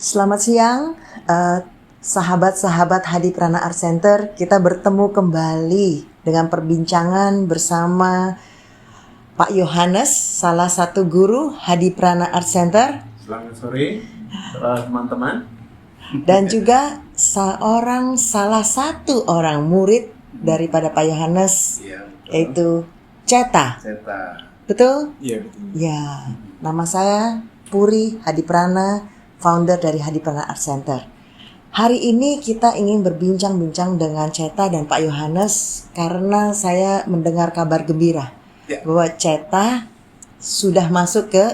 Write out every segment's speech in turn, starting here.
Selamat siang, sahabat-sahabat Hadi Prana Art Center. Kita bertemu kembali dengan perbincangan bersama Pak Yohanes, salah satu guru Hadi Prana Art Center. Selamat sore, teman-teman. Dan juga salah satu orang murid daripada Pak Yohanes, yaitu Ceta. Betul? Iya, betul. Ya, nama saya Puri Hadi Prana, founder dari Hadi Prana Art Center. Hari ini kita ingin berbincang-bincang dengan Ceta dan Pak Yohanes karena saya mendengar kabar gembira bahwa Ceta sudah masuk ke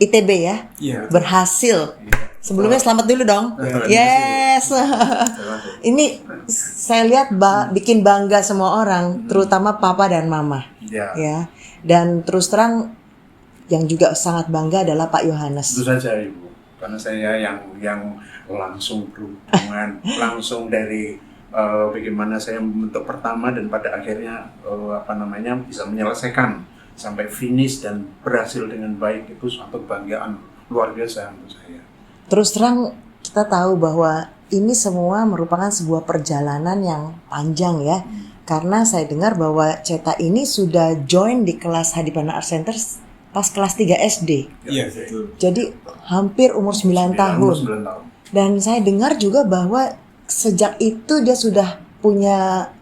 ITB ya, berhasil. Sebelumnya selamat dulu dong. Yes. Ini saya lihat bikin bangga semua orang, terutama papa dan mama. Ya. Dan terus terang yang juga sangat bangga adalah Pak Yohanes. Itu saja Ibu, karena saya yang langsung berhubungan langsung dari bagaimana saya membentuk pertama dan pada akhirnya bisa menyelesaikan sampai finish dan berhasil dengan baik. Itu suatu kebanggaan luar biasa untuk saya. Terus terang kita tahu bahwa ini semua merupakan sebuah perjalanan yang panjang ya. Karena saya dengar bahwa Ceta ini sudah join di kelas Hadi Prana Art Center pas kelas 3 SD. Iya, betul. Jadi hampir umur 9 tahun. Dan saya dengar juga bahwa sejak itu dia sudah punya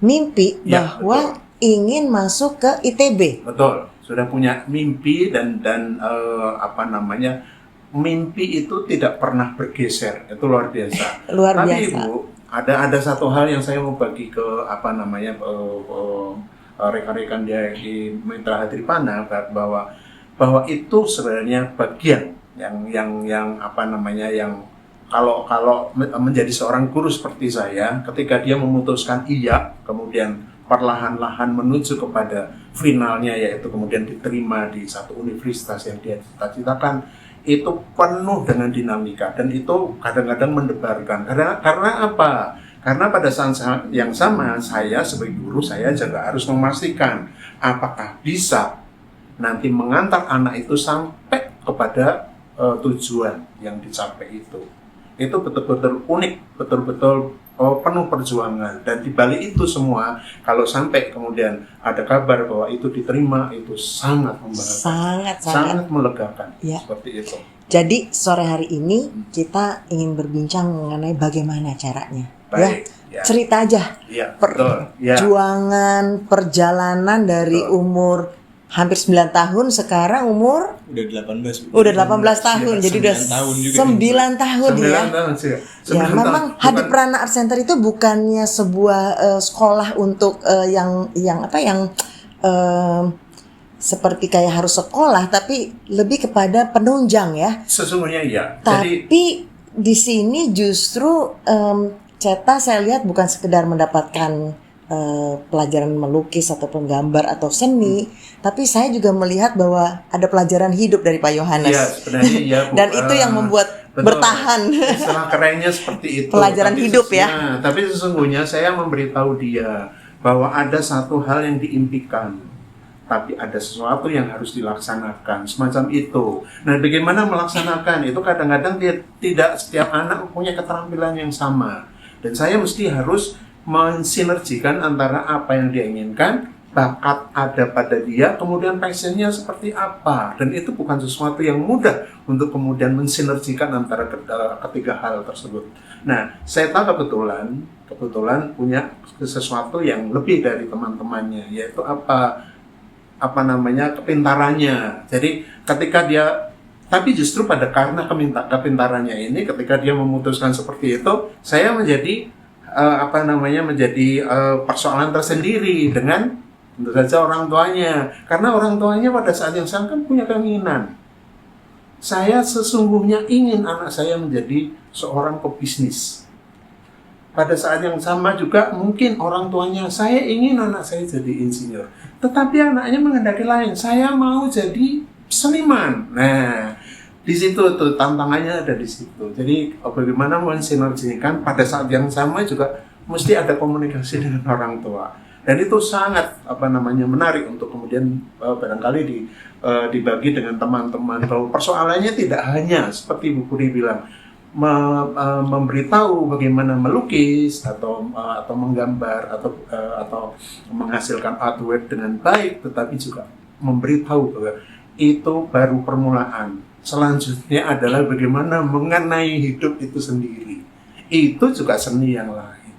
mimpi bahwa ingin masuk ke ITB. Betul. Sudah punya mimpi dan mimpi itu tidak pernah bergeser. Itu luar biasa. Luar biasa. Tapi Ibu, ada satu hal yang saya mau bagi ke rekan-rekan dia di Mitra Hadi Prana bahwa itu sebenarnya bagian yang kalau menjadi seorang guru seperti saya, ketika dia memutuskan iya, kemudian perlahan-lahan menuju kepada finalnya, yaitu kemudian diterima di satu universitas yang dia cita-citakan, itu penuh dengan dinamika dan itu kadang-kadang mendebarkan. Karena apa? Karena pada saat yang sama saya sebagai guru, saya juga harus memastikan apakah bisa nanti mengantar anak itu sampai kepada tujuan yang dicapai itu. Itu betul-betul unik, betul-betul penuh perjuangan. Dan di balik itu semua, kalau sampai kemudian ada kabar bahwa itu diterima, itu sangat membahagiakan, sangat melegakan. Ya. Seperti itu. Jadi sore hari ini kita ingin berbincang mengenai bagaimana caranya. Baik, ya. Cerita aja. Ya, perjuangan, perjalanan dari umur hampir 9 tahun, sekarang umur udah 18 tahun. Jadi udah 9 tahun ya. Ya, memang Hadi Prana Art Center itu bukannya sebuah sekolah untuk yang seperti kayak harus sekolah, tapi lebih kepada penunjang ya. Sesungguhnya iya. Tapi di sini justru Ceta saya lihat bukan sekedar mendapatkan pelajaran melukis atau penggambar atau seni, tapi saya juga melihat bahwa ada pelajaran hidup dari Pak Yohanes. Iya, sebenarnya iya, Bu. Dan itu yang membuat bertahan. Istilah kerennya seperti itu. Pelajaran hidup ya. Tapi sesungguhnya saya memberitahu dia bahwa ada satu hal yang diimpikan, tapi ada sesuatu yang harus dilaksanakan, semacam itu. Nah, bagaimana melaksanakan itu kadang-kadang tidak setiap anak punya keterampilan yang sama, dan saya mesti harus mensinergikan antara apa yang dia inginkan, bakat ada pada dia, kemudian passionnya seperti apa, dan itu bukan sesuatu yang mudah untuk kemudian mensinergikan antara ketiga hal tersebut. Nah, saya tahu kebetulan punya sesuatu yang lebih dari teman-temannya, yaitu kepintarannya. Jadi ketika dia, tapi justru karena kepintarannya ini, ketika dia memutuskan seperti itu, saya menjadi persoalan tersendiri dengan tentu saja orang tuanya. Karena orang tuanya pada saat yang sama kan punya keinginan. Saya sesungguhnya ingin anak saya menjadi seorang pebisnis. Pada saat yang sama juga mungkin orang tuanya, saya ingin anak saya jadi insinyur. Tetapi anaknya menghendaki lain, saya mau jadi seniman. Nah, di situ tuh tantangannya ada di situ. Jadi bagaimana mensinergikan, pada saat yang sama juga mesti ada komunikasi dengan orang tua. Dan itu sangat menarik untuk kemudian barangkali dibagi dengan teman-teman, bahwa persoalannya tidak hanya seperti Bu Puri bilang memberitahu bagaimana melukis atau menggambar atau menghasilkan artwork dengan baik, tetapi juga memberitahu bahwa itu baru permulaan. Selanjutnya adalah bagaimana mengenai hidup itu sendiri. Itu juga seni yang lain.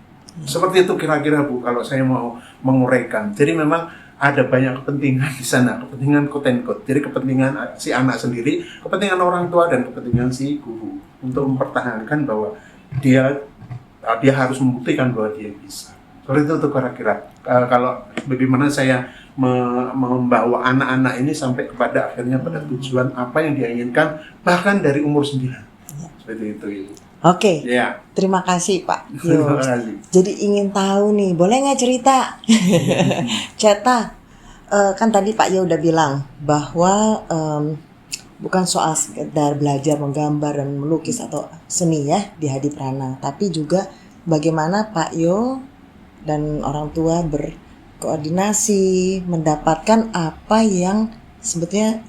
Seperti itu kira-kira Bu, kalau saya mau menguraikan. Jadi memang ada banyak kepentingan di sana, kepentingan quote and quote. Jadi kepentingan si anak sendiri, kepentingan orang tua, dan kepentingan si guru untuk mempertahankan bahwa dia harus membuktikan bahwa dia bisa. Seperti itu tuh kira-kira. Kalau bagaimana saya membawa anak-anak ini sampai kepada akhirnya pada tujuan apa yang dia inginkan, bahkan dari umur 9. Seperti itu. Oke, Ya. terima kasih Pak Terima Yos. kasih. Jadi ingin tahu nih, boleh nggak cerita? Ceta, kan tadi Pak Yo udah bilang bahwa bukan soal sekedar belajar menggambar dan melukis atau seni ya di Hadiprana, tapi juga bagaimana Pak Yo dan orang tua berkoordinasi mendapatkan apa yang sebetulnya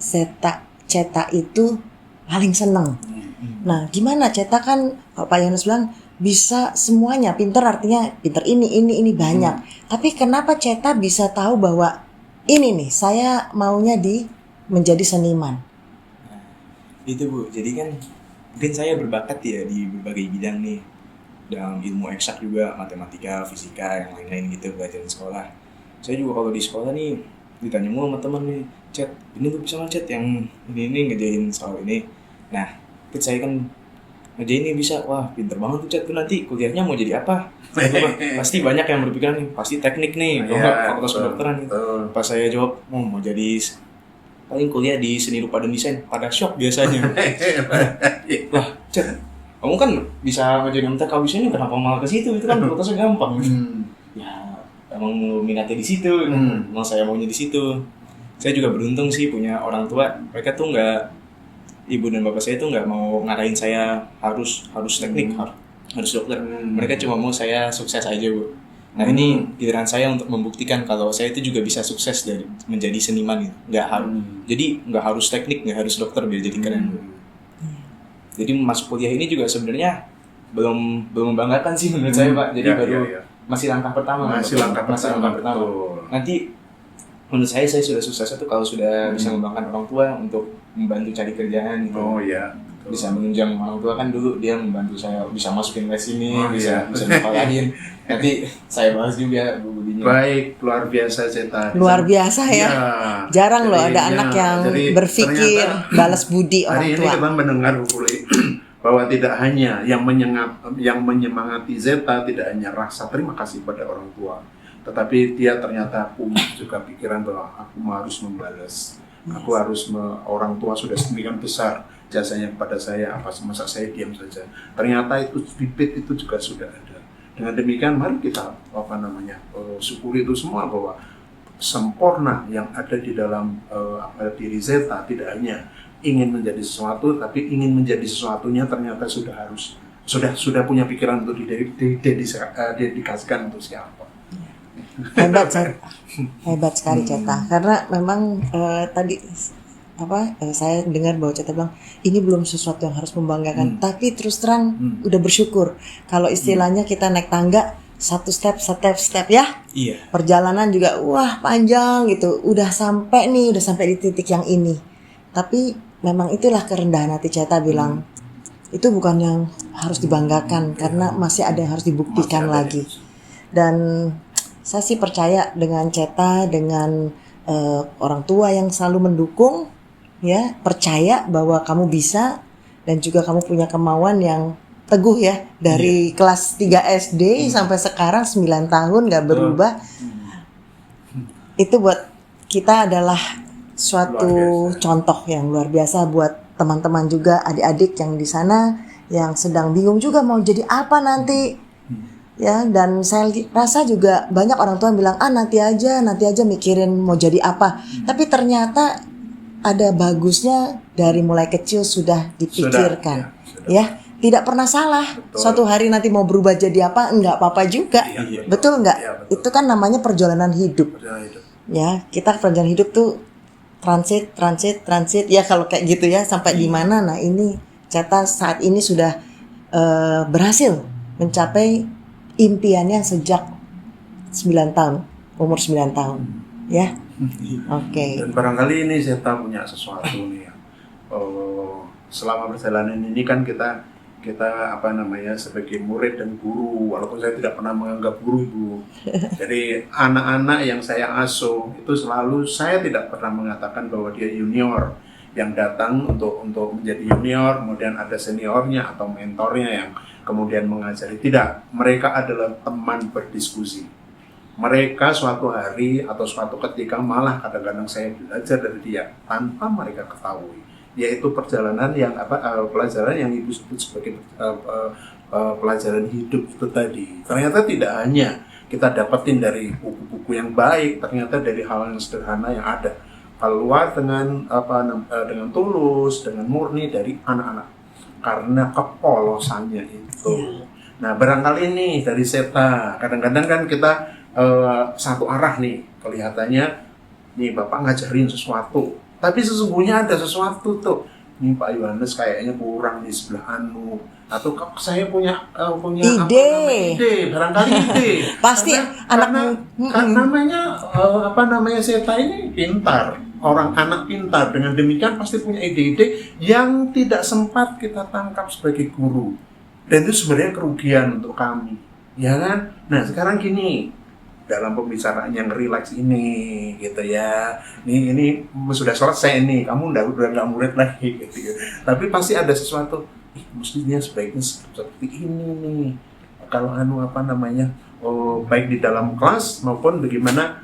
Ceta itu paling seneng. Nah, gimana Ceta kan Pak Yohanes bilang bisa semuanya, pinter artinya pinter ini banyak. Tapi kenapa Ceta bisa tahu bahwa ini nih saya maunya menjadi seniman? Itu Bu, jadi kan mungkin saya berbakat ya di berbagai bidang nih, dalam ilmu eksak juga, matematika, fisika, yang lain-lain gitu, pelajaran sekolah. Saya juga kalau di sekolah nih ditanya mulu sama teman nih, Cet, ini lu bisa nggak Cet yang ini ngerjain soal ini. Nah, saya kan ngerjain ini bisa, wah pinter banget tuh Cet, tuh nanti kuliahnya mau jadi apa? Pasti banyak yang berpikiran nih, pasti teknik nih, kalau nggak fakultas kedokteran nih. Pas saya jawab, mau jadi paling kuliah di seni rupa dan desain, pada shock biasanya. Lah, Cet, kamu kan bisa ngerjain MTK desain, kenapa malah ke situ? Itu kan fakultasnya gampang. Ya, emang minatnya di situ, emang saya maunya di situ. Saya juga beruntung sih punya orang tua, mereka tuh ibu dan bapak saya tuh nggak mau ngarahin saya harus teknik, harus dokter. Mereka cuma mau saya sukses aja Bu. Nah ini giliran saya untuk membuktikan kalau saya itu juga bisa sukses dari menjadi seniman gitu. Jadi nggak harus teknik, nggak harus dokter biar jadi keren. Jadi masuk kuliah ini juga sebenarnya belum membanggakan sih menurut saya Pak. Jadi masih langkah pertama. Masih langkah pertama. Nanti menurut saya sudah sukses itu kalau sudah bisa membanggakan orang tua untuk membantu cari kerjaan gitu. Oh iya. Bisa menunjang orang tua kan, dulu dia membantu saya bisa masukin les ini, bisa nyekolahin. Nanti saya bahas juga Bu Budinya. Baik, luar biasa Ceta. Luar biasa ya. Jarang loh ada anak yang berpikir balas budi orang tua. Hari ini kita mendengar Bu Puri bahwa tidak hanya yang menyemangati Zeta, tidak hanya rasa terima kasih pada orang tua, tetapi dia ternyata punya juga pikiran bahwa aku harus membalas. Aku harus orang tua sudah sedemikian besar jasanya kepada saya, masa saya diam saja. Ternyata itu bibit itu juga sudah ada. Dengan demikian mari kita syukuri itu semua, bahwa sempurna yang ada di dalam diri Zeta tidak hanya ingin menjadi sesuatu, tapi ingin menjadi sesuatunya ternyata sudah punya pikiran untuk didedikasikan untuk siapa. Hebat sekali Ceta, karena memang tadi saya dengar bahwa Ceta bilang ini belum sesuatu yang harus membanggakan, tapi terus terang udah bersyukur. Kalau istilahnya kita naik tangga satu step ya. Iya. Perjalanan juga panjang gitu, udah sampai di titik yang ini. Tapi memang itulah kerendahan hati Ceta bilang. Itu bukan yang harus dibanggakan, karena masih ada yang harus dibuktikan lagi. Dan saya sih percaya dengan Ceta, dengan orang tua yang selalu mendukung, ya, percaya bahwa kamu bisa, dan juga kamu punya kemauan yang teguh ya, dari kelas 3 SD sampai sekarang 9 tahun gak berubah. Itu buat kita adalah suatu contoh yang luar biasa buat teman-teman juga, adik-adik yang di sana yang sedang bingung juga mau jadi apa nanti. Ya, dan saya rasa juga banyak orang tua yang bilang nanti aja mikirin mau jadi apa. Tapi ternyata ada bagusnya dari mulai kecil sudah dipikirkan. Sudah. Ya, tidak pernah salah. Betul. Suatu hari nanti mau berubah jadi apa, enggak apa-apa juga. Iya, betul enggak? Iya, betul. Itu kan namanya perjalanan hidup. Ya, kita perjalanan hidup tuh transit ya kalau kayak gitu ya sampai di mana. Nah ini Ceta saat ini sudah berhasil mencapai impiannya sejak 9 tahun, umur 9 tahun ya. Oke. Dan barangkali ini Zeta punya sesuatu nih ya. Selama perjalanan ini kan kita sebagai murid dan guru, walaupun saya tidak pernah menganggap guru Ibu. Jadi anak-anak yang saya asuh itu selalu saya tidak pernah mengatakan bahwa dia junior yang datang untuk menjadi junior, kemudian ada seniornya atau mentornya yang kemudian mengajari. Tidak, mereka adalah teman berdiskusi. Mereka suatu hari atau suatu ketika malah kadang-kadang saya belajar dari dia tanpa mereka ketahui, yaitu perjalanan yang pelajaran yang Ibu sebut sebagai pelajaran hidup itu tadi. Ternyata tidak hanya kita dapetin dari buku-buku yang baik, ternyata dari hal yang sederhana yang ada keluar dengan tulus, dengan murni dari anak-anak karena kepolosannya itu. Nah barangkali nih dari Zeta kadang-kadang kan kita satu arah nih, kelihatannya nih Bapak ngajarin sesuatu, tapi sesungguhnya ada sesuatu tuh. Nih Pak Yohanes kayaknya kurang di sebelah atau saya punya ide, barangkali ide. Pasti karena namanya Zeta ini pintar, anak pintar. Dengan demikian pasti punya ide-ide yang tidak sempat kita tangkap sebagai guru. Dan itu sebenarnya kerugian untuk kami, ya kan? Nah sekarang gini, dalam pembicaraan yang rileks ini gitu ya, ini sudah selesai nih, kamu udah nggak murid lagi gitu ya. Tapi pasti ada sesuatu, mestinya sebaiknya seperti ini nih kalau baik di dalam kelas maupun bagaimana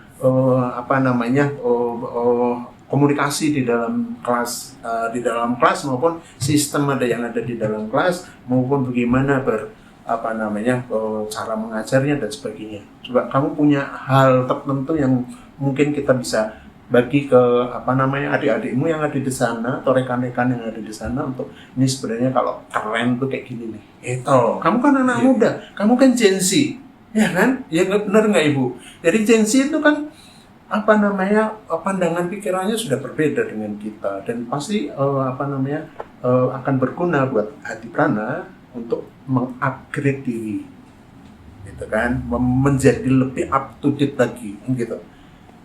komunikasi di dalam kelas maupun sistem yang ada di dalam kelas maupun bagaimana cara mengajarnya dan sebagainya. Coba kamu punya hal tertentu yang mungkin kita bisa bagi ke adik-adikmu yang ada di sana atau rekan-rekan yang ada di sana untuk ini sebenarnya kalau keren tuh kayak gini nih. Kamu kan anak muda, kamu kan Gen Z, ya kan? Ya benar nggak Ibu? Jadi Gen Z itu kan pandangan pikirannya sudah berbeda dengan kita dan pasti akan berguna buat Hadi Prana untuk mengupgrade diri, gitu kan, menjadi lebih up to date lagi, gitu.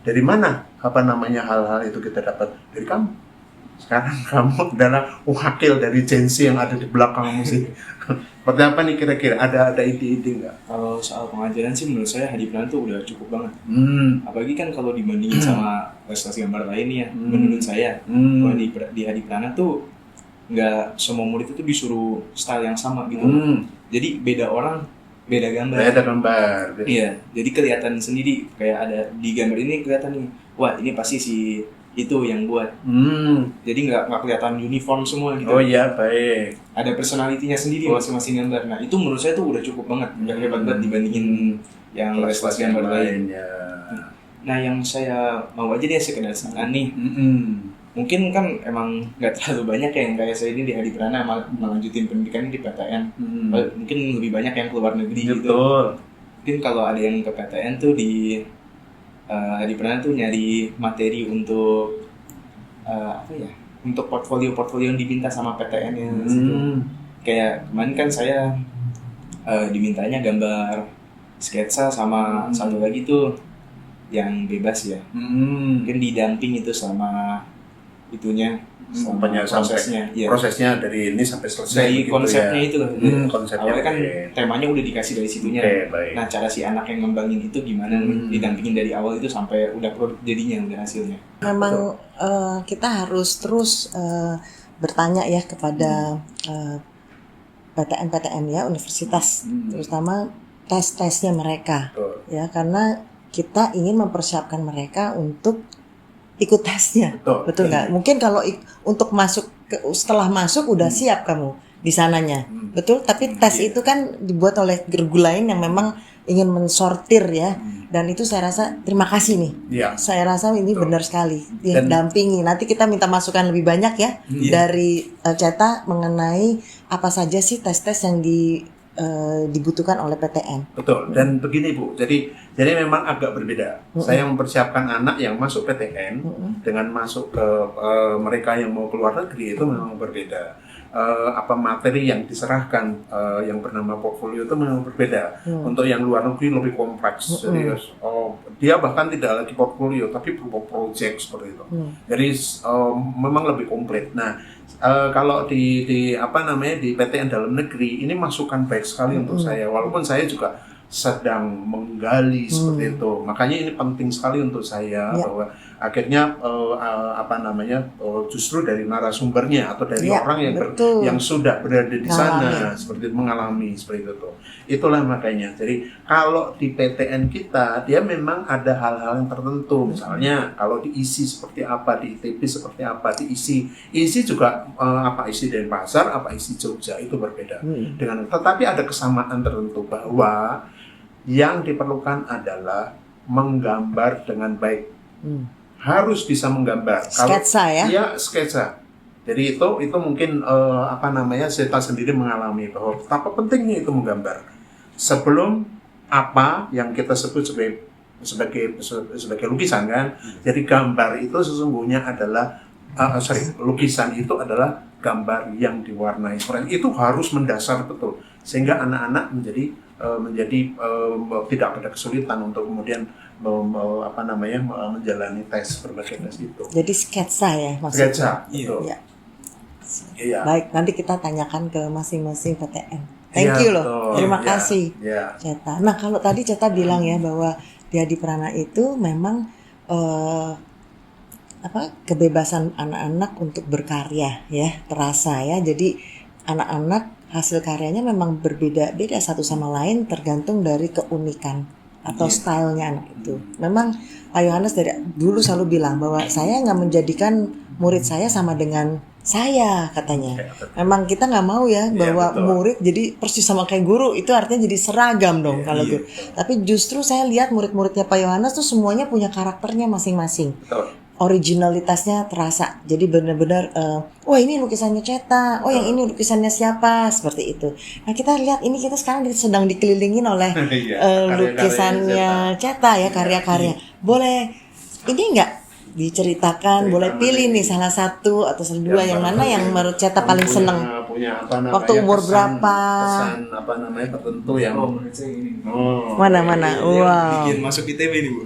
Dari mana hal-hal itu kita dapat? Dari kamu. Sekarang kamu adalah wakil dari Gen Z yang ada di belakangmu sih. Seperti apa nih kira-kira? Ada ide-ide nggak? Kalau soal pengajaran sih menurut saya Hadi Prana tuh udah cukup banget. Apalagi kan kalau dibandingin sama les-les gambar lain ya, menurut saya, kalau di Hadi Prana tuh nggak semua murid itu disuruh style yang sama gitu. Jadi beda orang, beda gambar. Iya, jadi kelihatan sendiri kayak ada di gambar ini kelihatan nih, wah ini pasti si itu yang buat. Jadi nggak kelihatan uniform semua gitu. Oh iya, baik. Ada personalitinya sendiri masing-masing gambar. Nah itu menurut saya tuh udah cukup banget, udah hebat banget dibandingin yang les-les gambar lain. Nah yang saya mau aja dia sekedar saran nih. Mungkin kan emang nggak terlalu banyak yang kayak saya ini di Hadi Prana melanjutin pendidikannya di PTN. Mungkin lebih banyak yang keluar negeri gitu. Mungkin kalau ada yang ke PTN tuh di Hadi Prana tuh nyari materi untuk untuk portfolio yang diminta sama PTN ya. Kayak kemarin kan saya dimintanya gambar sketsa sama satu lagi tuh yang bebas ya. Mungkin didamping itu sama itunya prosesnya prosesnya dari ini sampai selesai dari konsepnya ya. Itu loh konsepnya awalnya kan temanya udah dikasih dari situnya. Nah cara si anak yang ngembangin itu gimana didampingin dari awal itu sampai udah produk jadinya udah hasilnya. Memang kita harus terus bertanya ya kepada PTN ya universitas terutama tes-tesnya mereka. Ya karena kita ingin mempersiapkan mereka untuk ikut tesnya, betul nggak? Mungkin kalau untuk setelah masuk udah siap kamu di sananya, betul. Tapi tes itu kan dibuat oleh guru lain yang memang ingin mensortir ya, dan itu saya rasa terima kasih nih. Saya rasa ini benar sekali. Dampingi. Nanti kita minta masukan lebih banyak ya dari Ceta mengenai apa saja sih tes-tes yang dibutuhkan oleh PTN. Betul. Dan begini Bu, jadi memang agak berbeda. Saya mempersiapkan anak yang masuk PTN dengan masuk ke mereka yang mau keluar negeri itu memang berbeda. Apa materi yang diserahkan yang bernama portfolio itu memang berbeda. Untuk yang luar negeri lebih kompleks, serius. Dia bahkan tidak lagi portfolio tapi berupa project seperti itu. Jadi memang lebih komplit. Nah, kalau di apa namanya di PTN dalam negeri ini masukan baik sekali untuk saya. Walaupun saya juga sedang menggali seperti itu. Makanya ini penting sekali untuk saya bahwa akhirnya apa namanya justru dari narasumbernya atau dari orang yang sudah berada di sana seperti itu, mengalami seperti itu. Itulah makanya. Jadi kalau di PTN kita dia memang ada hal-hal yang tertentu. Misalnya kalau diisi seperti apa, di ITB seperti apa, diisi juga apa isi Denpasar, apa isi Jogja itu berbeda. Tetapi ada kesamaan tertentu bahwa yang diperlukan adalah menggambar dengan baik. Harus bisa menggambar. Sketsa ya? Iya, sketsa. Jadi itu mungkin apa namanya saya sendiri mengalami bahwa betapa pentingnya itu menggambar. Sebelum apa yang kita sebut sebagai lukisan kan. Jadi gambar itu sesungguhnya adalah lukisan itu adalah gambar yang diwarnai. Itu harus mendasar betul sehingga anak-anak menjadi tidak ada kesulitan untuk kemudian menjalani berbagai tes itu. Jadi sketsa ya maksudnya. Sketsa, betul. Iya. Baik, nanti kita tanyakan ke masing-masing PTN. Thank you loh, terima kasih Ceta. Nah kalau tadi Ceta bilang ya bahwa di Hadiprana itu memang kebebasan anak-anak untuk berkarya ya terasa ya. Jadi anak-anak hasil karyanya memang berbeda-beda satu sama lain tergantung dari keunikan atau stylenya anak itu. Memang Pak Yohanes dari dulu selalu bilang bahwa saya nggak menjadikan murid saya sama dengan saya katanya. Memang kita nggak mau ya bahwa murid jadi persis sama kayak guru, itu artinya jadi seragam dong kalau gitu. Tapi justru saya lihat murid-muridnya Pak Yohanes tuh semuanya punya karakternya masing-masing. Originalitasnya terasa. Jadi benar-benar wah ini lukisannya Ceta, oh yang ini lukisannya siapa, seperti itu. Nah kita lihat ini kita sekarang sedang dikelilingin oleh lukisannya Ceta ya, karya-karya. Boleh ini enggak diceritakan, boleh pilih nih salah satu atau salah dua yang mana yang menurut Ceta paling seneng? Punya apa namanya, waktu umur berapa? Pesan apa namanya tertentu yang menurut saya ini. Mana? Wow. Bikin masuk ITB nih Bu.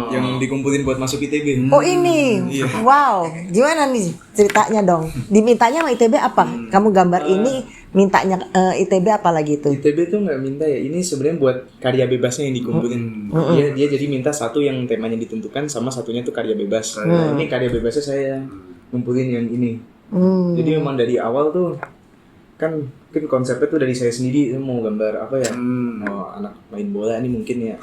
Yang dikumpulin buat masuk ITB. Oh ini, wow. Gimana nih ceritanya dong? Dimintanya sama ITB apa? Kamu gambar ini, mintanya ITB apa lagi itu? ITB tuh nggak minta ya. Ini sebenarnya buat karya bebasnya yang dikumpulin. Dia jadi minta satu yang temanya ditentukan sama satunya tuh karya bebas. Ini karya bebasnya saya kumpulin yang ini. Jadi memang dari awal tuh kan mungkin konsepnya tuh dari saya sendiri mau gambar apa ya, mau anak main bola nih mungkin ya,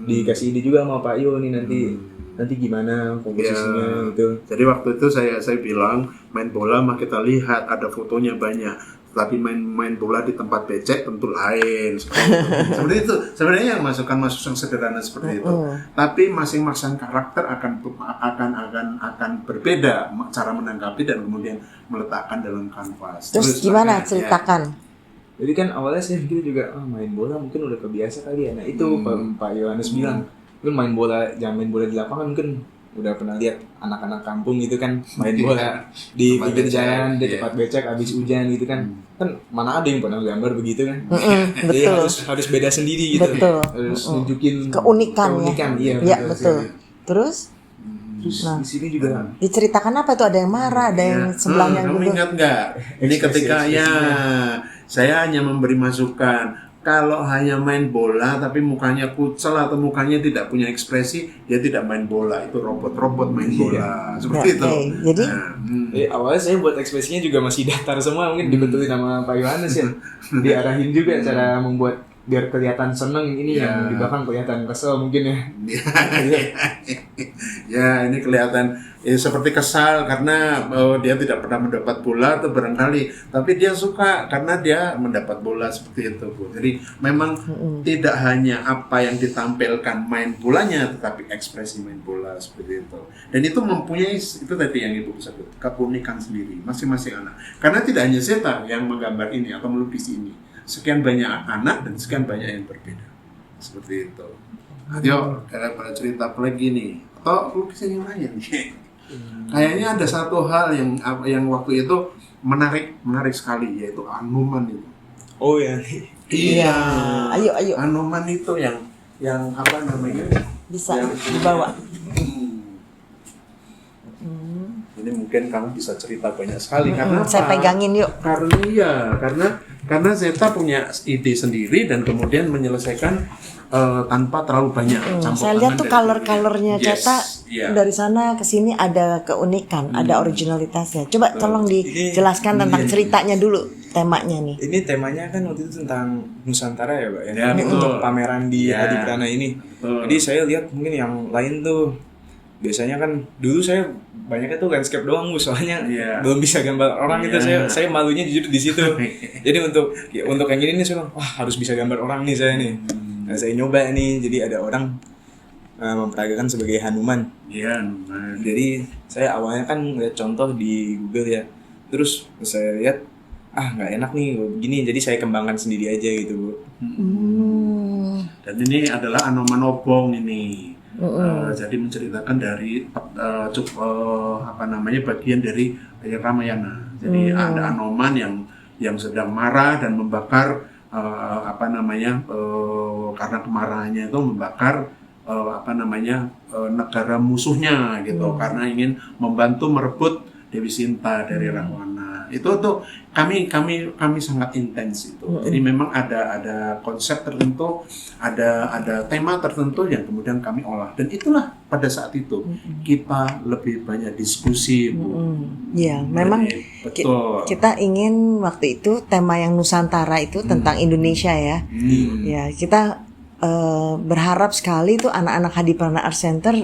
dikasih ide juga sama Pak Yo nih nanti gimana komposisinya gitu. Jadi waktu itu saya bilang main bola mah kita lihat ada fotonya banyak, tapi main bola di tempat becek tentu lain seperti itu. Sebenarnya yang masukan sederhana seperti itu. Tapi masing-masing karakter akan berbeda cara menanggapi dan kemudian meletakkan dalam kanvas. Terus gimana ceritakan? Jadi kan awalnya saya pikir juga main bola mungkin udah kebiasa kali ya. Nah itu Pak Yohanes bilang, lu jangan main bola di lapangan, mungkin udah pernah lihat anak-anak kampung gitu kan main bola di pinggir jalan di tempat becek habis hujan gitu kan mana ada yang pernah gambar begitu kan. Jadi harus beda sendiri gitu. Harus nunjukin keunikan ya betul. Terus di sini juga diceritakan apa itu, ada yang marah, ada yang sebelahnya gitu. Ingat nggak? Ini ketika saya hanya memberi masukan. Kalau hanya main bola tapi mukanya kucel atau mukanya tidak punya ekspresi, dia tidak main bola. Itu robot main bola. Seperti itu. Jadi awalnya saya buat ekspresinya juga masih datar semua, mungkin dibetulin sama Pak Yohanes ya. Diarahin juga cara membuat biar kelihatan seneng ini yang di belakang kelihatan kesel mungkin ya. Ya ini kelihatan seperti kesal karena dia tidak pernah mendapat bola atau barangkali, tapi dia suka karena dia mendapat bola seperti itu Bu. Jadi memang tidak hanya apa yang ditampilkan main bolanya, tetapi ekspresi main bola seperti itu. Dan itu mempunyai itu tadi yang Ibu sebut keunikan sendiri masing-masing anak. Karena tidak hanya Ceta yang menggambar ini atau melukis ini. sekian banyak anak dan sekian banyak yang berbeda. Seperti itu. Ayo, pada cerita apa lagi nih? Atau lukisan yang lain nih? Kayaknya ada satu hal yang waktu itu menarik sekali, yaitu Anoman itu. Oh ya. Iya. Ayo. Anoman itu yang apa namanya? Bisa yang dibawa. Ini mungkin kamu bisa cerita banyak sekali karena Saya apa? pegangin yuk. Karena Zeta punya ide sendiri dan kemudian menyelesaikan tanpa terlalu banyak campur Saya lihat tangan tuh dari color-colornya diri. Ceta Iya. dari sana ke sini ada keunikan, ada originalitasnya. Coba tolong dijelaskan tentang ceritanya dulu, temanya nih. Ini temanya kan waktu itu tentang Nusantara ya, Pak. Ya, Ini betul. untuk pameran di Ya. Hadi Prana ini. Betul. Jadi saya lihat mungkin yang lain tuh biasanya kan dulu saya banyaknya tuh landscape doang, Bu. Soalnya Iya. belum bisa gambar orang gitu. Iya. Saya malunya jujur di situ. Jadi untuk yang ini nih saya bilang, wah harus bisa gambar orang nih saya nih. Nah, saya nyoba nih. Jadi ada orang memperagakan sebagai Hanuman. Iya, Jadi saya awalnya kan lihat contoh di Google ya. Terus saya lihat nggak enak nih begini. Jadi saya kembangkan sendiri aja gitu, Bu. dan ini adalah Anoman Obong ini. Jadi menceritakan dari bagian dari Ramayana. Jadi ada Anoman yang sedang marah dan membakar karena kemarahannya itu membakar negara musuhnya gitu karena ingin membantu merebut Dewi Sinta dari Rahwana. Itu tuh kami sangat intens itu. Jadi memang ada konsep tertentu, ada tema tertentu yang kemudian kami olah dan itulah pada saat itu kita lebih banyak diskusi, Bu. Ya, memang Betul. kita ingin waktu itu tema yang Nusantara itu tentang Indonesia ya. Ya, kita berharap sekali tuh anak-anak Hadi Prana Art Center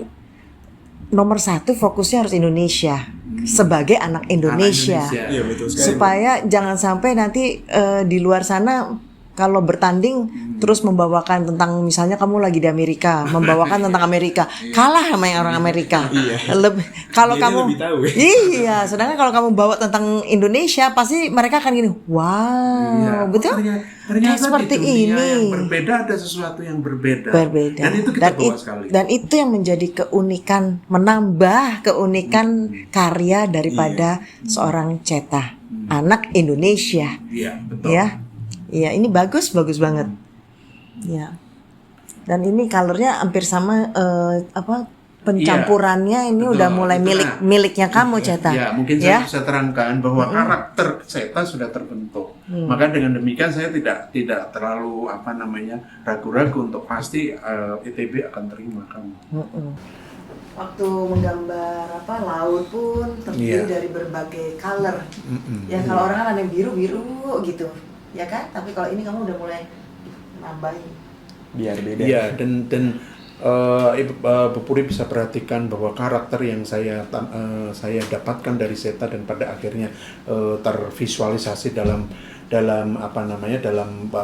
nomor satu fokusnya harus Indonesia sebagai anak Indonesia. Iya betul sekali. Supaya jangan sampai nanti di luar sana kalau bertanding terus membawakan tentang misalnya kamu lagi di Amerika, membawakan tentang Amerika, kalah sama yang orang Amerika. Kalau Dia kamu lebih tahu ya. iya, sedangkan kalau kamu bawa tentang Indonesia pasti mereka akan gini, wow, betul? Ternyata seperti di dunia ini. yang berbeda ada sesuatu yang berbeda. Berbeda. Dan itu kita bawa sekali. Dan itu yang menjadi keunikan, menambah keunikan karya daripada seorang Ceta, anak Indonesia. Iya, betul. Ya. Iya, ini bagus banget. Ya. Dan ini colornya hampir sama pencampurannya ini betul. udah mulai Itulah. miliknya kamu Ceta. Ya, mungkin saya bisa terangkan bahwa karakter Ceta sudah terbentuk. Maka dengan demikian saya tidak terlalu ragu-ragu untuk pasti ITB akan terima kamu. Waktu menggambar laut pun terdiri dari berbagai color. Ya kalau orang kan ada yang biru gitu, ya kan? Tapi kalau ini kamu udah mulai nambahin. Biar beda. Iya, dan Bu Puri bisa perhatikan bahwa karakter yang saya dapatkan dari Zeta dan pada akhirnya tervisualisasi dalam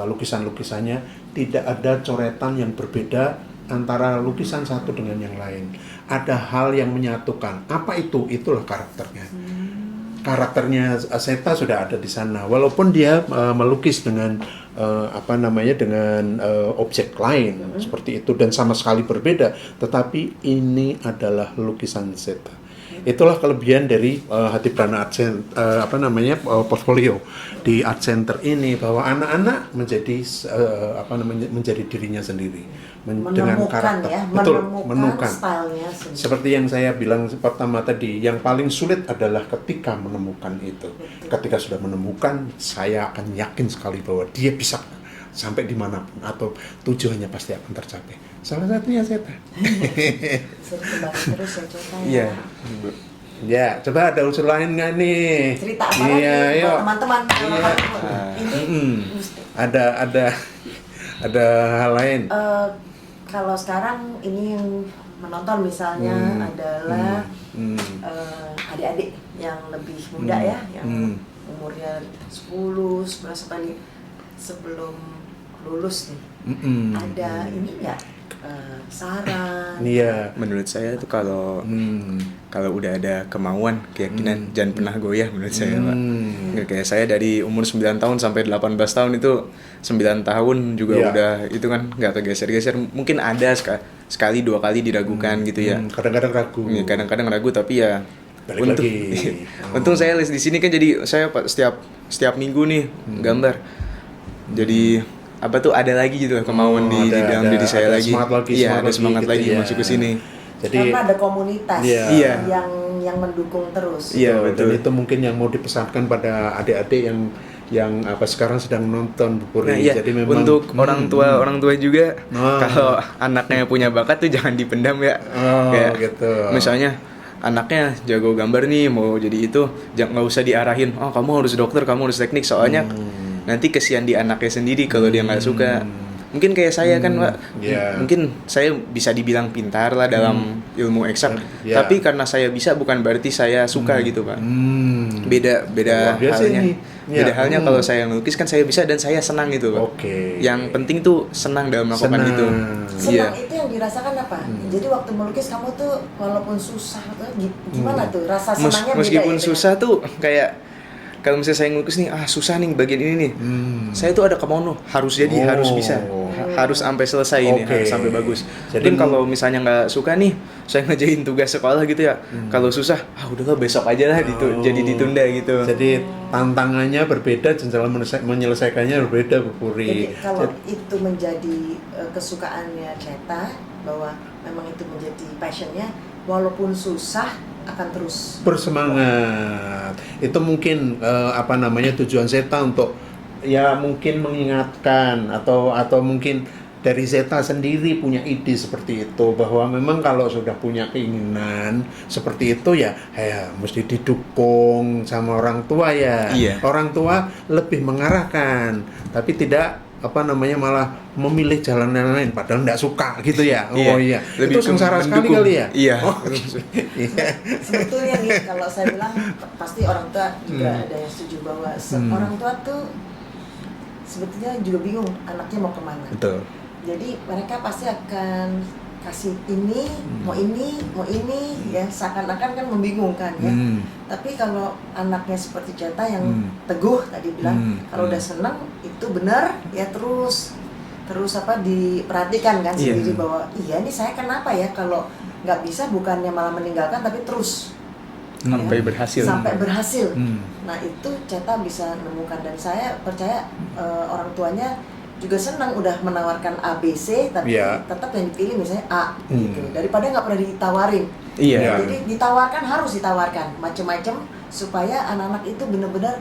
lukisan-lukisannya tidak ada coretan yang berbeda antara lukisan satu dengan yang lain. Ada hal yang menyatukan. Apa itu? Itulah karakternya. Karakternya Zeta sudah ada di sana. Walaupun dia melukis dengan objek lain seperti itu dan sama sekali berbeda, tetapi ini adalah lukisan Zeta. Itulah kelebihan dari Hadi Prana Art Center, portfolio di Art Center ini, bahwa anak-anak menjadi menjadi dirinya sendiri dengan karakter. Ya, betul, menemukan stylenya sendiri. Seperti yang saya bilang pertama tadi, yang paling sulit adalah ketika menemukan itu. Ketika sudah menemukan, saya akan yakin sekali bahwa dia bisa sampai dimanapun atau tujuannya pasti akan tercapai. Salah satunya Zeta. Sering kembali terus ya Ceta. Iya. Ya, coba ada unsur lain nggak nih? Cerita apa lagi Iya, buat teman-teman? Ini ada hal lain. Kalau sekarang ini yang menonton misalnya adalah adik-adik yang lebih muda ya, yang umurnya 10, 11 tadi sebelum lulus nih, Mm-mm. ada ini nggak saran? Iya. Menurut saya tuh kalau udah ada kemauan, keyakinan, jangan pernah goyah menurut saya, Pak. Nggak kayak saya dari umur 9 tahun sampai 18 tahun itu 9 tahun juga Iya. udah itu kan nggak kegeser-geser. Mungkin ada sekali 2 kali diragukan gitu ya. Kadang-kadang ragu. Ya, kadang-kadang ragu tapi ya Balik untung lagi. untung saya les di sini kan, jadi saya setiap minggu nih gambar. Jadi apa tuh ada lagi gitu kemauan di dalam diri saya ada lagi. Semangat lagi, Iya, ada semangat gitu lagi ya. masuk ke sini. Jadi Karena ada komunitas Iya. yang mendukung terus. Iya, betul. betul. Dan itu mungkin yang mau dipesankan pada adik-adik yang apa sekarang sedang nonton Bu Puri. Nah, iya. Jadi memang Untuk orang tua juga Nah. kalau anaknya punya bakat tuh jangan dipendam ya. Oh, Kayak gitu. misalnya anaknya jago gambar nih, mau jadi itu, nggak usah diarahin. Oh, kamu harus dokter, kamu harus teknik, soalnya nanti kesian di anaknya sendiri kalau dia nggak suka. Mungkin kayak saya kan, Pak. Iya. Mungkin saya bisa dibilang pintar lah dalam ilmu eksak, Iya. tapi karena saya bisa bukan berarti saya suka gitu, Pak. Beda Luar biasa halnya. ini. Ya. Beda halnya kalau saya ngelukis kan saya bisa dan saya senang gitu, Pak. Oke. Yang penting tuh senang dalam melakukan Senang. itu. Iya. Senang itu yang dirasakan apa? Jadi waktu melukis kamu tuh walaupun susah tuh gimana tuh rasa senangnya beda Meskipun ya? susah tuh kayak kalau misalnya saya ngelukis nih, susah nih bagian ini nih. Saya tuh ada kemauan harus jadi, harus bisa. Harus sampai selesai ini, Oke. harus sampai bagus. Jadi Mungkin kalau misalnya nggak suka nih, saya ngerjain tugas sekolah gitu ya. Kalau susah, udahlah besok aja lah jadi ditunda gitu. Jadi tantangannya berbeda, cara menyelesaikannya berbeda Bu Jadi Puri. kalau itu menjadi kesukaannya Ceta, bahwa memang itu menjadi passionnya, walaupun susah akan terus Bersemangat. Itu mungkin tujuan Zeta untuk ya mungkin mengingatkan atau mungkin dari Zeta sendiri punya ide seperti itu, bahwa memang kalau sudah punya keinginan seperti itu ya mesti didukung sama orang tua ya. Iya. Orang tua lebih mengarahkan, tapi tidak malah memilih jalan yang lain padahal nggak suka gitu ya. Oh iya. Lebih Itu sengsara sekali mendukung. kali ya. Iya. Oh, iya. sebetulnya nih kalau saya bilang pasti orang tua juga ada yang setuju bahwa orang tua tuh sebetulnya juga bingung anaknya mau kemana. Betul. Jadi mereka pasti akan kasih ini, mau ini, ya seakan-akan kan membingungkan ya. Tapi kalau anaknya seperti Ceta yang teguh tadi bilang, kalau udah senang itu benar ya terus diperhatikan kan sendiri bahwa iya nih saya kenapa ya kalau nggak bisa, bukannya malah meninggalkan tapi terus Sampai berhasil. sampai berhasil. Nah itu Ceta bisa menemukan, dan saya percaya orang tuanya juga senang udah menawarkan A, B, C, tapi tetap yang dipilih misalnya A gitu, daripada nggak pernah ditawarin. Iya. Jadi harus ditawarkan macam-macam supaya anak-anak itu benar-benar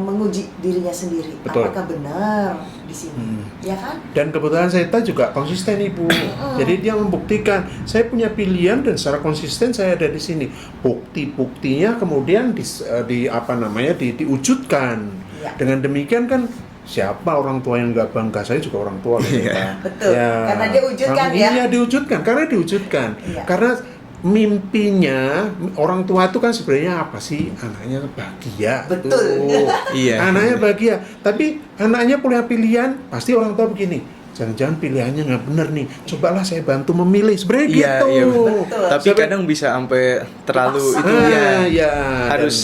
menguji dirinya sendiri. Betul. Apakah benar di sini, ya kan? Dan kebetulan Zeta juga konsisten Ibu. Jadi dia membuktikan saya punya pilihan dan secara konsisten saya ada di sini. Bukti-buktinya kemudian diwujudkan. Ya. Dengan demikian kan siapa orang tua yang nggak bangga? Saya juga orang tua loh. Pak. Betul. Karena dia wujudkan ya. Iya diwujudkan, karena diwujudkan. Iya. Karena mimpinya orang tua itu kan sebenarnya apa sih? Anaknya bahagia. Betul. Tuh. Iya. Anaknya bahagia, tapi anaknya punya pilihan, pasti orang tua begini. Jangan-jangan pilihannya nggak benar nih. Cobalah saya bantu memilih. Sebenarnya gitu. Iya, Betul. tapi kadang bisa sampai terlalu Dipaksa. itu ya. Ya.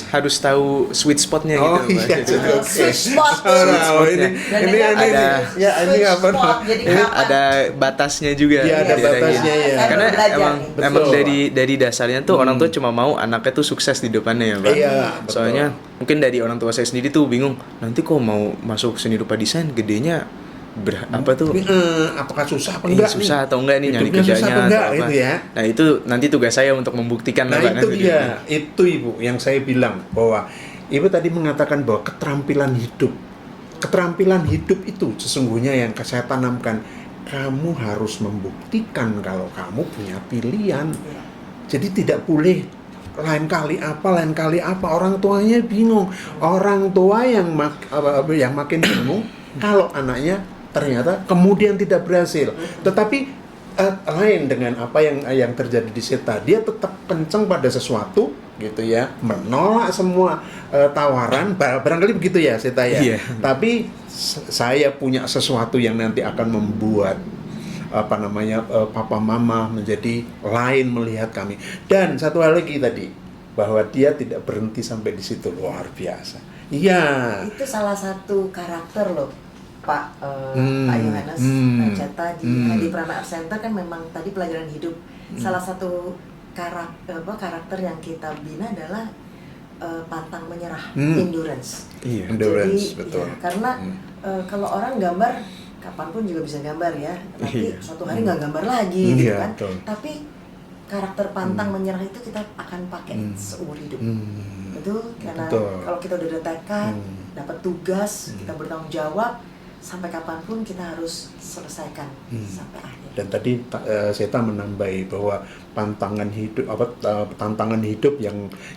Harus tahu sweet spotnya Oh, gitu. iya. Pak. Switch spot. Oh, ini Dan ini ada- ya ini switch apa? spot, jadi Ini kapan? ada batasnya juga. Iya, ada di daerahnya. batasnya, ya. Saya Karena baru belajar emang nih. Betul. emang dari dasarnya tuh orang tua cuma mau anaknya tuh sukses di depannya ya, Pak. Iya, betul. Soalnya mungkin dari orang tua saya sendiri tuh bingung, nanti kok mau masuk seni rupa desain gedenya Apakah susah apa enggak susah atau enggak nih nyari Hidupnya susah kerjanya apa enggak, atau apa. gitu ya. Nah, itu nanti tugas saya untuk membuktikan Nah lah, Pak, itu nanti dia, itu Ibu yang saya bilang bahwa Ibu tadi mengatakan bahwa keterampilan hidup itu sesungguhnya yang saya tanamkan. Kamu harus membuktikan kalau kamu punya pilihan. Jadi tidak boleh lain kali apa orang tuanya bingung. Orang tua yang makin bingung kalau anaknya ternyata kemudian tidak berhasil. Tetapi lain dengan apa yang terjadi di Zeta, dia tetap kencang pada sesuatu gitu ya, menolak semua tawaran, barangkali begitu ya Seta ya. Iya. Tapi saya punya sesuatu yang nanti akan membuat papa mama menjadi lain melihat kami. Dan satu hal lagi tadi, bahwa dia tidak berhenti sampai di situ, luar biasa. Iya. Itu salah satu karakter loh, Pak Yohanes Ceta di Hadi Prana Art Center kan memang tadi pelajaran hidup. Salah satu karakter yang kita bina adalah pantang menyerah, endurance. Iya. Endurance, Jadi, betul. ya, karena kalau orang gambar kapanpun juga bisa gambar ya, tapi suatu hari nggak gambar lagi gitu Iya, kan. betul. Tapi karakter pantang menyerah itu kita akan pakai seumur hidup. Betul, karena Betul. kalau kita udah ada tekad, dapat tugas, kita bertanggung jawab, sampai kapanpun kita harus selesaikan sampai akhir. Dan tadi Seta menambahi bahwa tantangan hidup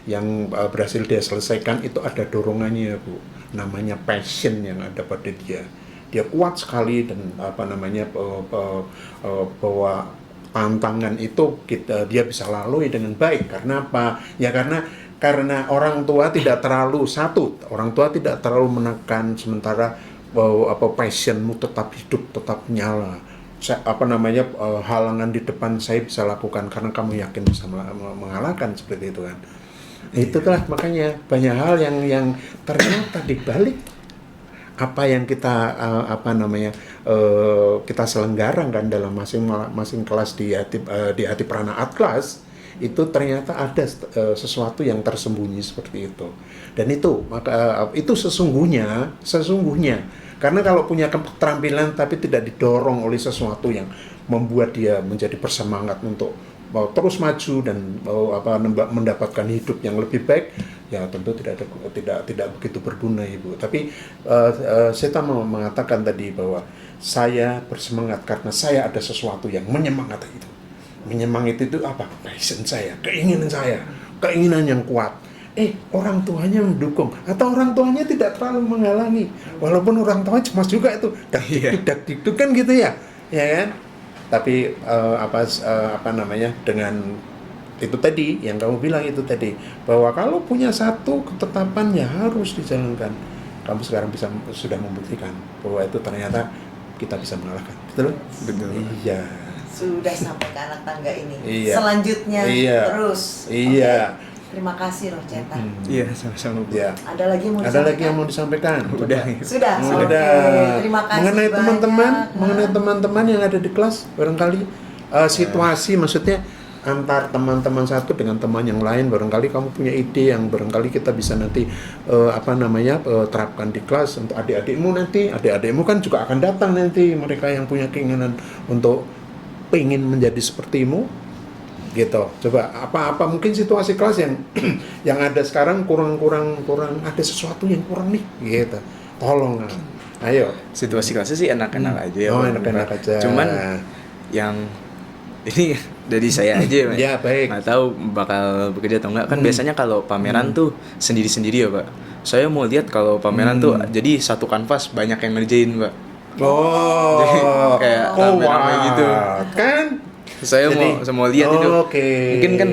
yang berhasil dia selesaikan itu ada dorongannya, Bu. Namanya passion yang ada pada dia. Dia kuat sekali dan bahwa tantangan itu dia bisa lalui dengan baik. Karena apa? Ya karena orang tua tidak terlalu menekan, sementara passionmu tetap hidup, tetap nyala. Halangan di depan saya bisa lakukan karena kamu yakin bisa mengalahkan, seperti itu kan. Itulah makanya banyak hal yang ternyata dibalik apa yang kita kita selenggarakan dalam masing-masing kelas di Hadi Prana Art Class, itu ternyata ada sesuatu yang tersembunyi seperti itu. Dan itu sesungguhnya karena kalau punya keterampilan tapi tidak didorong oleh sesuatu yang membuat dia menjadi bersemangat untuk terus maju dan mendapatkan hidup yang lebih baik, ya tentu tidak begitu berguna, Ibu. Tapi saya mau mengatakan tadi bahwa saya bersemangat karena saya ada sesuatu yang menyemangati itu. Menyemangati itu apa? Passion saya, keinginan yang kuat. Orang tuanya mendukung atau orang tuanya tidak terlalu menghalangi, walaupun orang tuanya cemas juga itu, dak-dikduk kan gitu ya kan? Tapi dengan itu tadi yang kamu bilang itu tadi, bahwa kalau punya satu ketetapan ya harus dijalankan. Kamu sekarang sudah membuktikan bahwa itu ternyata kita bisa mengalahkan. Betul? Iya. Sudah sampai ke anak tangga ini. Iya. Selanjutnya terus. Iya. Okay. Terima kasih Roh Ceta. Iya, sama-sama, Bu. Ya. Ada lagi yang mau disampaikan? Sudah. Sudah. Terima kasih mengenai teman-teman yang ada di kelas, barangkali situasi maksudnya antar teman-teman satu dengan teman yang lain, barangkali kamu punya ide yang barangkali kita bisa nanti terapkan di kelas untuk adik-adikmu nanti. Adik-adikmu kan juga akan datang nanti, mereka yang punya keinginan untuk pengen menjadi sepertimu. Gitu. Coba apa mungkin situasi kelas yang ada sekarang kurang ada sesuatu yang kurang nih, gitu. Tolong, ayo. Situasi kelasnya sih enak-enak aja ya. Enak-enak aja. Cuman yang ini dari saya aja ya, ya, baik. Nggak tahu bakal bekerja atau enggak. Kan biasanya kalau pameran tuh sendiri-sendiri ya, Pak. Saya mau lihat kalau pameran tuh jadi satu kanvas banyak yang ngerjain, Pak. Jadi kayak rame-rame gitu. Kan? Saya mau lihat itu. Mungkin kan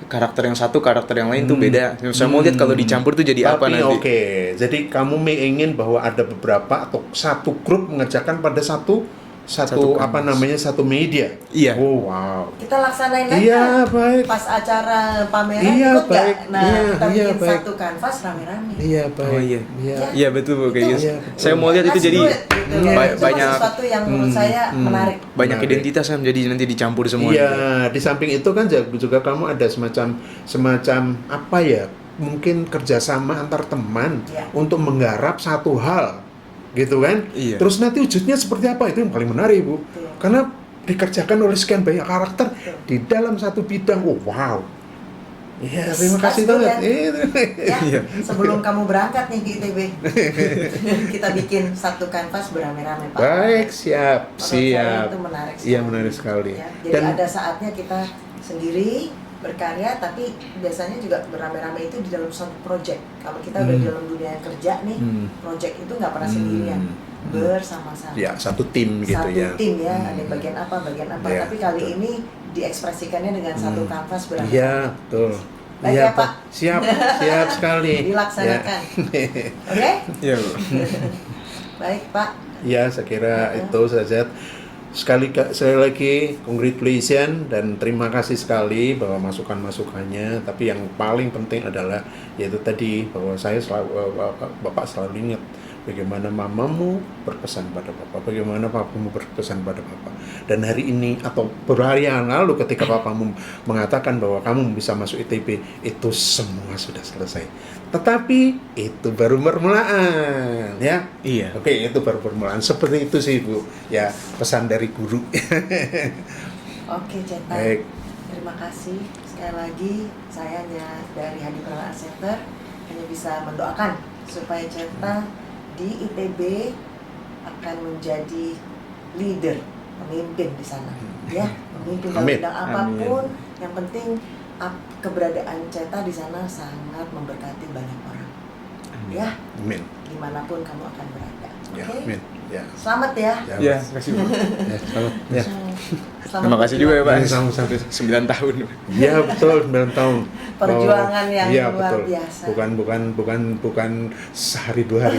karakter yang satu, karakter yang lain tuh beda. Saya mau lihat kalau dicampur tuh jadi apa nanti. Jadi kamu ingin bahwa ada beberapa atau satu grup mengerjakan pada satu media. Iya. Oh, wow. Kita laksanain lagi. Iya, baik. Pas acara pameran ikut baik. Gak? Nah, kita bikin baik. satu kanvas rame-rame. Iya, baik. Oh iya. Iya. Iya betul, Bu, kayak gitu. Saya mau lihat itu Let's jadi do it, gitu. Itu banyak sesuatu yang menurut saya menarik. banyak identitas kan, jadi nanti dicampur semua. Iya, di samping itu kan juga kamu ada semacam apa ya? Mungkin kerjasama antar teman untuk menggarap satu hal, gitu kan? Iya. Terus nanti wujudnya seperti apa, itu yang paling menarik, Bu. Karena dikerjakan oleh sekian banyak karakter di dalam satu bidang. Oh, wow. Iya, terima kasih banget. Ya, sebelum kamu berangkat nih ke ITB, kita bikin satu kanvas beramai-ramai, Pak. Baik, siap. Itu menarik sekali. Iya, menarik sekali. Ya, jadi ada saatnya kita sendiri berkarya, tapi biasanya juga beramai-ramai itu di dalam suatu project. Kalau kita udah di dalam dunia kerja nih, project itu nggak pernah sendirian, bersama-sama. Ya, satu tim gitu ya. Satu tim ya, ada bagian apa. Ya, Tapi kali ini diekspresikannya dengan satu kanvas beramai-ramai. Iya, betul. Baik Iya, ya Pak. Siap, siap sekali. Dilaksanakan. Oke? Iya bu. Baik Pak. Ya, saya kira itu saja. Sekali lagi congratulations dan terima kasih sekali bahwa masukan-masukannya. Tapi yang paling penting adalah yaitu tadi bahwa Bapak selalu ingat bagaimana mamamu berpesan pada Bapak, bagaimana papamu berpesan pada Bapak. Dan hari ini atau beberapa hari yang lalu ketika papamu mengatakan bahwa kamu bisa masuk ITB, itu semua sudah selesai. Tetapi itu baru permulaan, ya. Iya. Oke, itu baru permulaan. Seperti itu sih, Bu. Ya, pesan dari guru. Oke, Ceta. Baik. Terima kasih. Sekali lagi, saya hanya dari Hadi Prana Art Center hanya bisa mendoakan supaya Ceta di ITB akan menjadi leader, pemimpin di sana. Ya, pemimpin dalam Amin. bidang apapun. Yang penting keberadaan Ceta di sana sangat memberkati banyak orang. Ya, Amin. dimanapun kamu akan berada. Ya, Oke? amin. Ya. Selamat ya. Iya, terima kasih bu. Ya, selamat. Ya. Selamat Terima kasih juga ya pak. Ya, sama-sama. 9 tahun. Ya, betul, 9 tahun. Perjuangan yang Iya, luar betul. biasa. Bukan sehari 2 hari.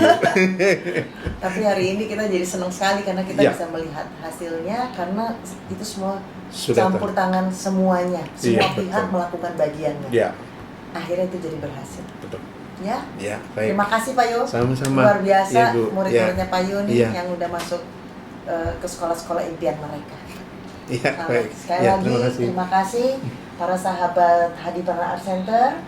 Tapi hari ini kita jadi senang sekali karena kita Ya. bisa melihat hasilnya karena itu semua Sudah campur tangan semuanya. Iya, Semua pihak betul. melakukan bagiannya. Ya, Akhirnya itu jadi berhasil. betul. Ya. Ya, baik. Terima kasih Pak Yo. Sama-sama. Luar biasa Iya, Bu. murid-muridnya Pak Yo nih Iya. yang udah masuk ke sekolah-sekolah impian mereka. Ya, Selamat. baik. Sekali Ya, lagi terima kasih para sahabat Hadi Prana Art Center.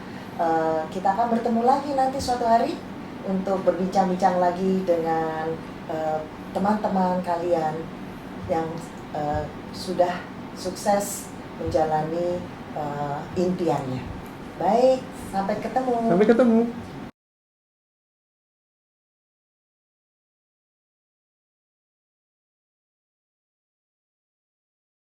Kita akan bertemu lagi nanti suatu hari untuk berbincang-bincang lagi dengan teman-teman kalian yang sudah sukses menjalani impiannya. Baik, sampai ketemu. Sampai ketemu.